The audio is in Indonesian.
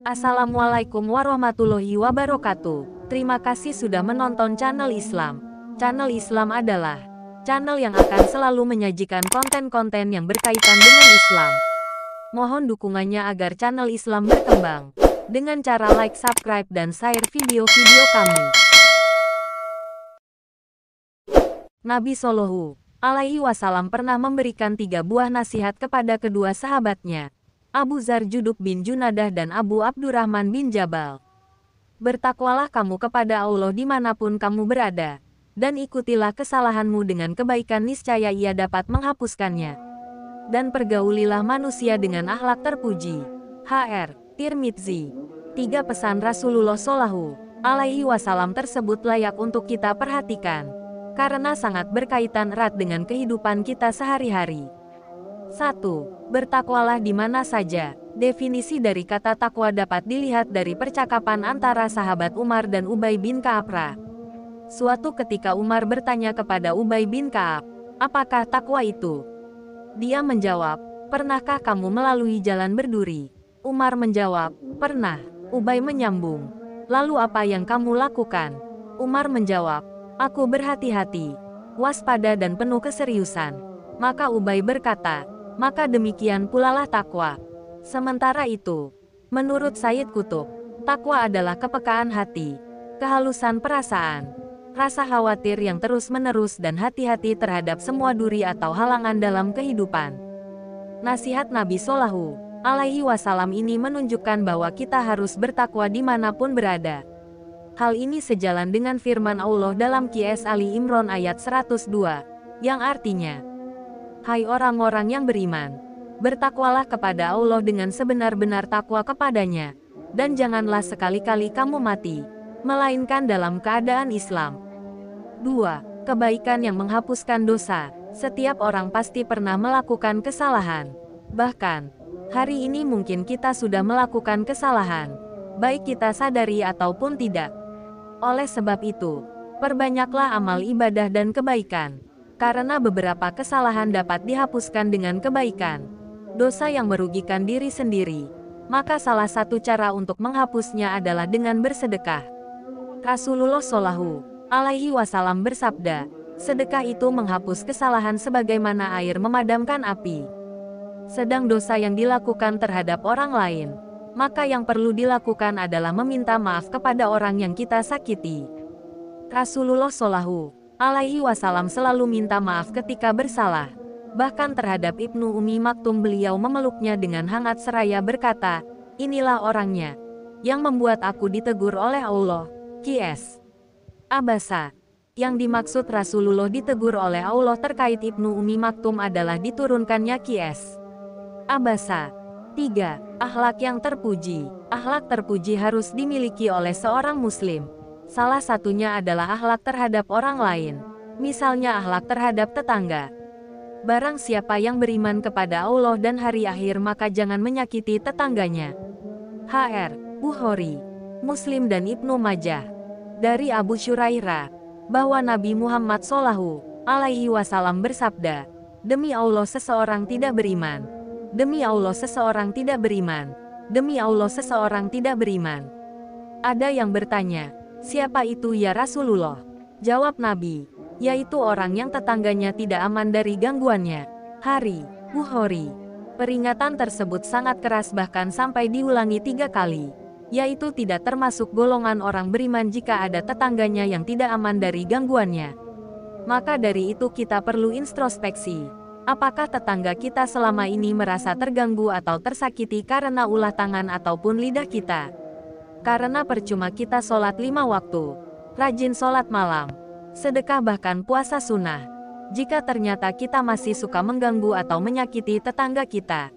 Assalamualaikum warahmatullahi wabarakatuh. Terima kasih sudah menonton channel Islam. Channel Islam adalah channel yang akan selalu menyajikan konten-konten yang berkaitan dengan Islam. Mohon dukungannya agar channel Islam berkembang dengan cara like, subscribe, dan share video-video kami. Nabi Shallallahu Alaihi Wasallam pernah memberikan 3 buah nasihat kepada kedua sahabatnya, Abu Dzar Jundub bin Junadah dan Abu Abdurrahman bin Jabal. Bertakwalah kamu kepada Allah dimanapun kamu berada, dan ikutilah kesalahanmu dengan kebaikan, niscaya Ia dapat menghapuskannya. Dan pergaulilah manusia dengan akhlak terpuji. H.R. Tirmidzi. 3 pesan Rasulullah Shallallahu Alaihi Wasallam tersebut layak untuk kita perhatikan, karena sangat berkaitan erat dengan kehidupan kita sehari-hari. 1. Bertakwalah di mana saja. Definisi dari kata takwa dapat dilihat dari percakapan antara sahabat Umar dan Ubay bin Ka'ab. Suatu ketika Umar bertanya kepada Ubay bin Ka'ab, "Apakah takwa itu?" Dia menjawab, "Pernahkah kamu melalui jalan berduri?" Umar menjawab, "Pernah." Ubay menyambung, "Lalu apa yang kamu lakukan?" Umar menjawab, "Aku berhati-hati, waspada dan penuh keseriusan." Maka Ubay berkata, "Maka demikian pula lah takwa." Sementara itu, menurut Sayyid Qutb, takwa adalah kepekaan hati, kehalusan perasaan, rasa khawatir yang terus-menerus dan hati-hati terhadap semua duri atau halangan dalam kehidupan. Nasihat Nabi Shallallahu Alaihi Wasallam ini menunjukkan bahwa kita harus bertakwa dimanapun berada. Hal ini sejalan dengan firman Allah dalam Qiyas Ali Imran ayat 102, yang artinya, "Hai orang-orang yang beriman, bertakwalah kepada Allah dengan sebenar-benar takwa kepadanya, dan janganlah sekali-kali kamu mati, melainkan dalam keadaan Islam." 2. Kebaikan yang menghapuskan dosa. Setiap orang pasti pernah melakukan kesalahan. Bahkan, hari ini mungkin kita sudah melakukan kesalahan, baik kita sadari ataupun tidak. Oleh sebab itu, perbanyaklah amal ibadah dan kebaikan, karena beberapa kesalahan dapat dihapuskan dengan kebaikan. Dosa yang merugikan diri sendiri, maka salah satu cara untuk menghapusnya adalah dengan bersedekah. Rasulullah Shallallahu Alaihi Wasallam bersabda, "Sedekah itu menghapus kesalahan sebagaimana air memadamkan api." Sedang dosa yang dilakukan terhadap orang lain, maka yang perlu dilakukan adalah meminta maaf kepada orang yang kita sakiti. Rasulullah Shallallahu Alaihi Wasallam selalu minta maaf ketika bersalah. Bahkan terhadap Ibnu Ummi Maktum beliau memeluknya dengan hangat seraya berkata, "Inilah orangnya yang membuat aku ditegur oleh Allah." Qs. Abasa. Yang dimaksud Rasulullah ditegur oleh Allah terkait Ibnu Ummi Maktum adalah diturunkannya Qs. Abasa. 3. Akhlak yang terpuji. Akhlak terpuji harus dimiliki oleh seorang muslim. Salah satunya adalah akhlak terhadap orang lain, misalnya akhlak terhadap tetangga. Barang siapa yang beriman kepada Allah dan hari akhir maka jangan menyakiti tetangganya. H.R. Bukhari, Muslim dan Ibnu Majah. Dari Abu Syurairah, bahwa Nabi Muhammad Shallallahu Alaihi Wasallam bersabda, "Demi Allah seseorang tidak beriman. Demi Allah seseorang tidak beriman. Demi Allah seseorang tidak beriman." Ada yang bertanya, "Siapa itu ya Rasulullah?" Jawab Nabi, "Yaitu orang yang tetangganya tidak aman dari gangguannya." Hari Bukhari. Peringatan tersebut sangat keras bahkan sampai diulangi 3 kali, yaitu tidak termasuk golongan orang beriman jika ada tetangganya yang tidak aman dari gangguannya. Maka dari itu kita perlu introspeksi. Apakah tetangga kita selama ini merasa terganggu atau tersakiti karena ulah tangan ataupun lidah kita? Karena percuma kita sholat 5 waktu, rajin sholat malam, sedekah bahkan puasa sunnah, jika ternyata kita masih suka mengganggu atau menyakiti tetangga kita.